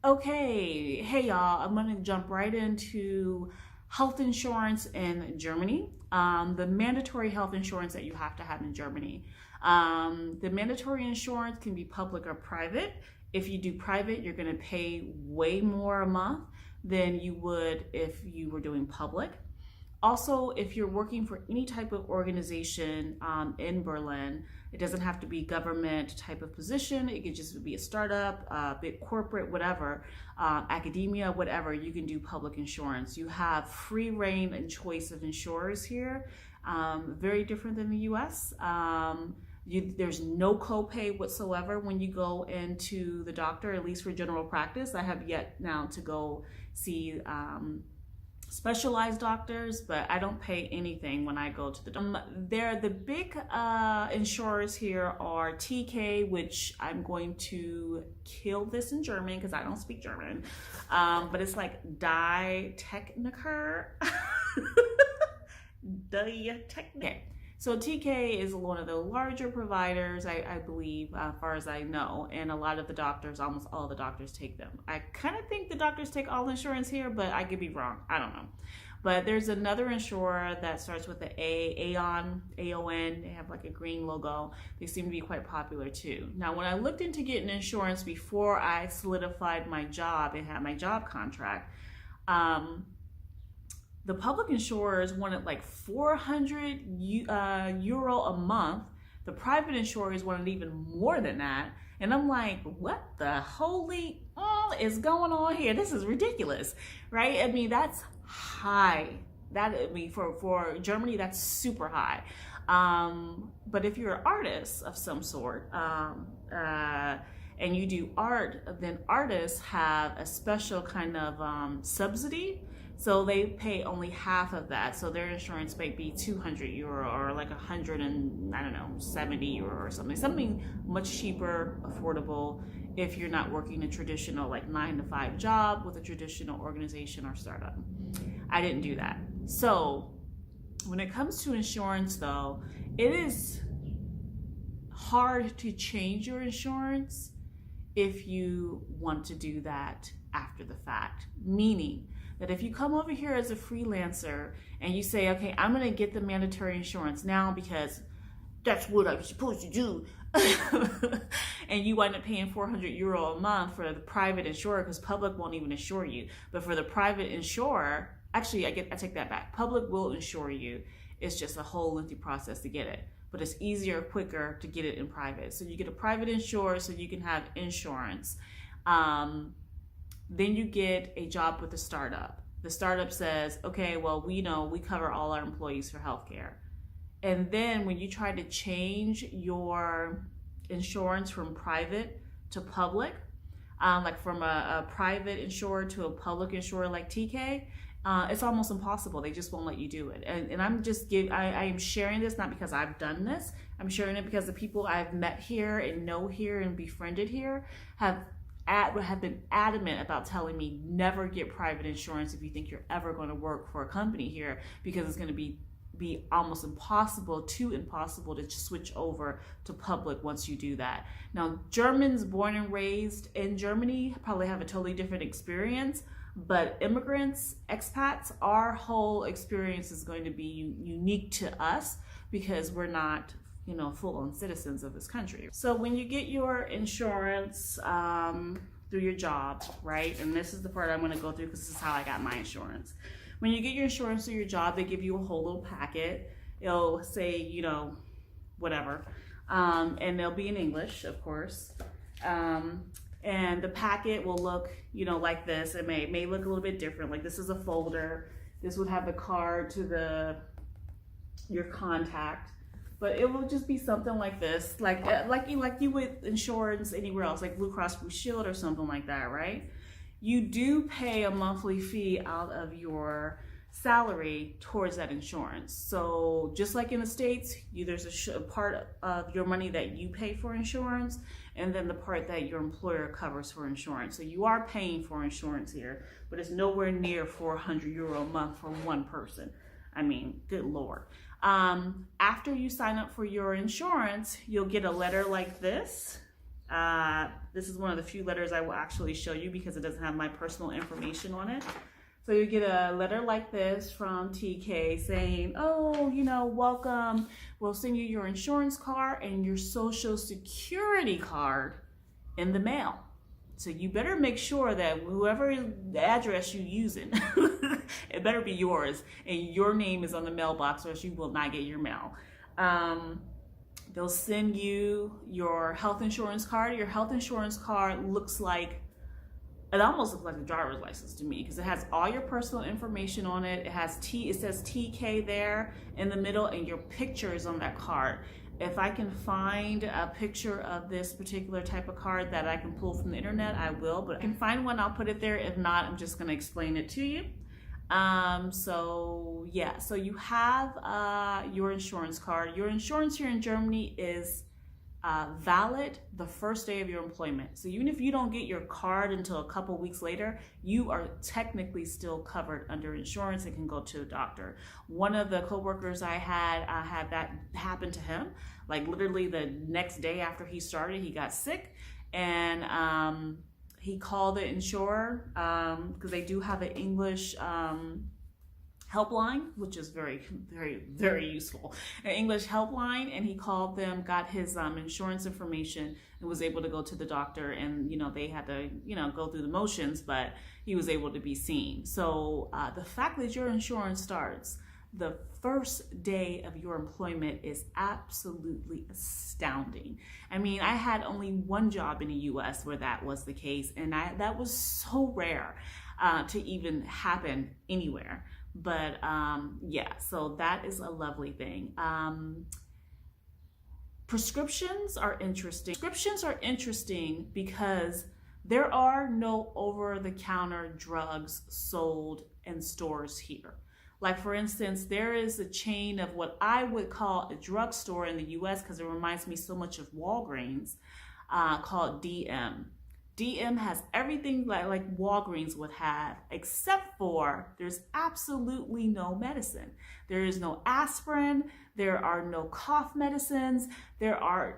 Okay, hey y'all, I'm gonna jump right into health insurance in Germany. The mandatory health insurance that you have to have in Germany. The mandatory insurance can be public or private. If you do private, you're gonna pay way more a month than you would if you were doing public. Also, if you're working for any type of organization in Berlin, it doesn't have to be government type of position. It could just be a startup, big corporate, whatever, academia, whatever. You can do public insurance. You have free reign and choice of insurers here. Very different than the U.S. There's no copay whatsoever when you go into the doctor, at least for general practice. I have yet now to go see specialized doctors, but I don't pay anything when I go to the big insurers here are TK, which I'm going to kill this in German because I don't speak German, but it's like Die Techniker. Die Techniker. So TK is one of the larger providers, I believe, as far as I know, and a lot of the doctors, almost all the doctors take them. I kind of think the doctors take all insurance here, but I could be wrong. I don't know. But there's another insurer that starts with the Aon, A-O-N. They have like a green logo. They seem to be quite popular too. Now, when I looked into getting insurance before I solidified my job and had my job contract, the public insurers wanted like 400 euro a month. The private insurers wanted even more than that. And I'm like, what the holy is going on here? This is ridiculous, right? I mean, that's high. For Germany, that's super high. But if you're an artist of some sort, and you do art, then artists have a special kind of subsidy. So they pay only half of that. So their insurance might be 200 euro or like 70 euro or something. Something much cheaper, affordable if you're not working a traditional like 9-to-5 job with a traditional organization or startup. I didn't do that. So when it comes to insurance though, it is hard to change your insurance if you want to do that after the fact. Meaning that if you come over here as a freelancer and you say, okay, I'm gonna get the mandatory insurance now because that's what I'm supposed to do, and you wind up paying 400 euro a month for the private insurer because public won't even insure you. But for the private insurer, actually, I take that back. Public will insure you. It's just a whole lengthy process to get it. But it's easier, quicker to get it in private. So you get a private insurer so you can have insurance. Then you get a job with a startup. The startup says, okay, well, we know we cover all our employees for healthcare. And then when you try to change your insurance from private to public, like from a private insurer to a public insurer like TK, it's almost impossible. They just won't let you do it. And I am sharing this not because I've done this. I'm sharing it because the people I've met here and know here and befriended here have been adamant about telling me never get private insurance if you think you're ever going to work for a company here, because it's going to be almost impossible to switch over to public once you do that. Now, Germans born and raised in Germany probably have a totally different experience, but immigrants, expats, our whole experience is going to be unique to us because we're not full-on citizens of this country. So when you get your insurance through your job, right? And this is the part I'm going to go through because this is how I got my insurance. When you get your insurance through your job, they give you a whole little packet. It'll say, whatever. And they'll be in English, of course. And the packet will look, like this. It may look a little bit different. Like this is a folder. This would have the card to your contact. But it will just be something like this, like you would insurance anywhere else, like Blue Cross Blue Shield or something like that, right? You do pay a monthly fee out of your salary towards that insurance. So just like in the States, there's a part of your money that you pay for insurance, and then the part that your employer covers for insurance. So you are paying for insurance here, but it's nowhere near 400 euro a month for one person. I mean, good Lord. After you sign up for your insurance, you'll get a letter like this. This is one of the few letters I will actually show you because it doesn't have my personal information on it. So you get a letter like this from TK saying, oh, welcome. We'll send you your insurance card and your social security card in the mail. So you better make sure that whoever the address you're using, it better be yours and your name is on the mailbox or else you will not get your mail. They'll send you your health insurance card. Your health insurance card it almost looks like a driver's license to me because it has all your personal information on it. It says TK there in the middle and your picture is on that card. If I can find a picture of this particular type of card that I can pull from the internet, I will, but if I can find one, I'll put it there. If not, I'm just going to explain it to you. So you have your insurance card. Your insurance here in Germany is valid the first day of your employment. So even if you don't get your card until a couple weeks later, you are technically still covered under insurance and can go to a doctor. One of the coworkers I had that happen to him. Like literally the next day after he started, he got sick and he called the insurer because they do have an English helpline, which is very, very, very useful. An English helpline, and he called them, got his insurance information, and was able to go to the doctor. And they had to go through the motions, but he was able to be seen. So the fact that your insurance starts the first day of your employment is absolutely astounding. I mean, I had only one job in the US where that was the case, and that was so rare to even happen anywhere. But so that is a lovely thing. Prescriptions are interesting. Prescriptions are interesting because there are no over-the-counter drugs sold in stores here. Like for instance, there is a chain of what I would call a drugstore in the US because it reminds me so much of Walgreens, called DM. DM has everything like Walgreens would have, except for there's absolutely no medicine. There is no aspirin. There are no cough medicines. There aren't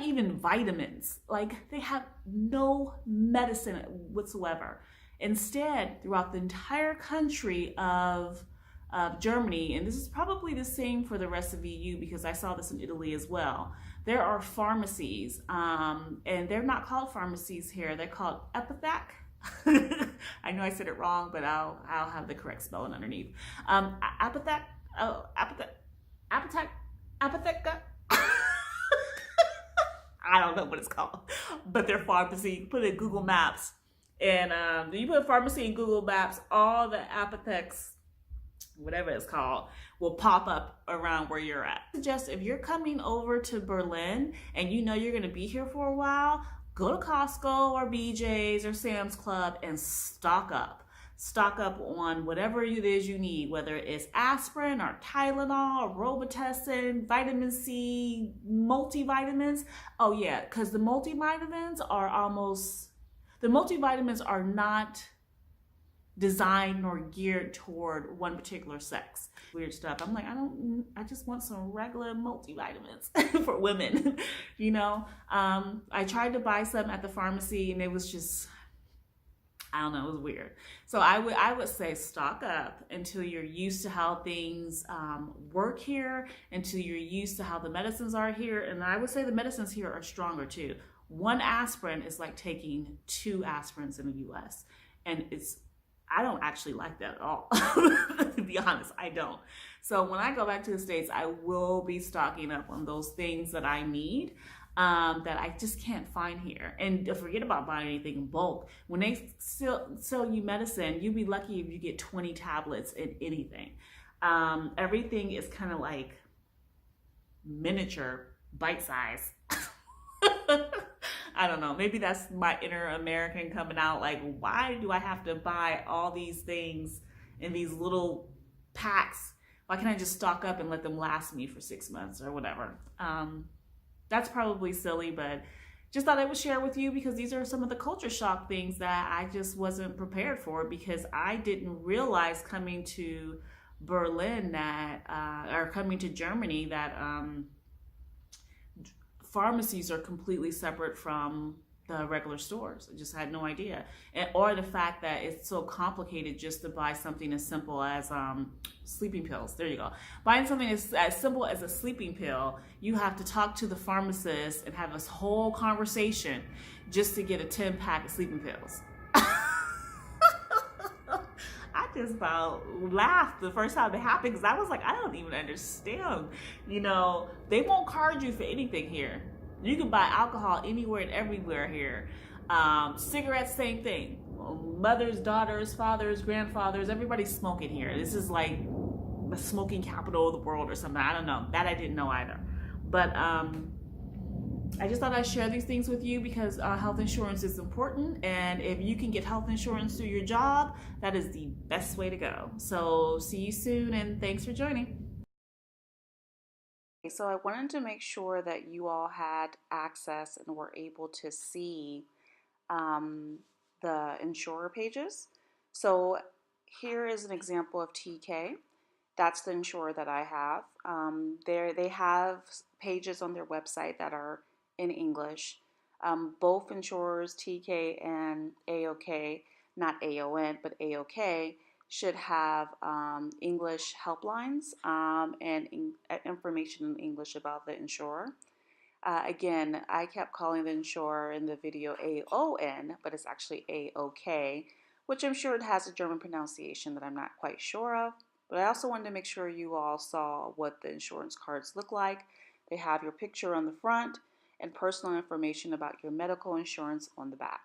even vitamins. Like they have no medicine whatsoever. Instead, throughout the entire country of Germany, and this is probably the same for the rest of EU because I saw this in Italy as well, there are pharmacies, and they're not called pharmacies here. They're called Apothek. I know I said it wrong, but I'll have the correct spelling underneath. Apothek. I don't know what it's called, but they're pharmacy. You put it in Google Maps, and you put pharmacy in Google Maps, all the apotheks, whatever it's called, will pop up around where you're at. Just if you're coming over to Berlin and you know you're going to be here for a while, go to Costco or BJ's or Sam's Club and stock up. Stock up on whatever it is you need, whether it's aspirin or Tylenol or Robitussin, vitamin C, multivitamins. Oh yeah, because the multivitamins are not designed nor geared toward one particular sex. Weird stuff. I'm like, I just want some regular multivitamins for women, I tried to buy some at the pharmacy and it was just, I don't know, it was weird. So I would say stock up until you're used to how things work here, until you're used to how the medicines are here. And I would say the medicines here are stronger too. One aspirin is like taking 2 aspirins in the US. And I don't actually like that at all. To be honest, I don't. So when I go back to the States, I will be stocking up on those things that I need that I just can't find here. And forget about buying anything in bulk. When they sell you medicine, you'd be lucky if you get 20 tablets in anything. Everything is kind of like miniature, bite size. I don't know, maybe that's my inner American coming out, like, why do I have to buy all these things in these little packs? Why can't I just stock up and let them last me for 6 months or whatever? That's probably silly, but just thought I would share with you because these are some of the culture shock things that I just wasn't prepared for because I didn't realize coming to Berlin or coming to Germany that pharmacies are completely separate from the regular stores. I just had no idea. Or the fact that it's so complicated just to buy something as simple as sleeping pills. There you go. Buying something as simple as a sleeping pill, you have to talk to the pharmacist and have this whole conversation just to get a 10-pack of sleeping pills. I just about laughed the first time it happened because I was like, I don't even understand. You know, they won't card you for anything here. You can buy alcohol anywhere and everywhere here. Cigarettes, same thing. Mothers, daughters, fathers, grandfathers, everybody's smoking here. This is like the smoking capital of the world or something. I don't know. That I didn't know either. But I just thought I'd share these things with you because health insurance is important. And if you can get health insurance through your job, that is the best way to go. So see you soon, and thanks for joining. So I wanted to make sure that you all had access and were able to see the insurer pages. So here is an example of TK. That's the insurer that I have. They have pages on their website that are in English. Both insurers, TK and AOK, not AON, but AOK, should have English helplines and information in English about the insurer. Again, I kept calling the insurer in the video AON, but it's actually AOK, which I'm sure it has a German pronunciation that I'm not quite sure of. But I also wanted to make sure you all saw what the insurance cards look like. They have your picture on the front and personal information about your medical insurance on the back.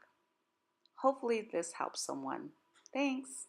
Hopefully this helps someone. Thanks.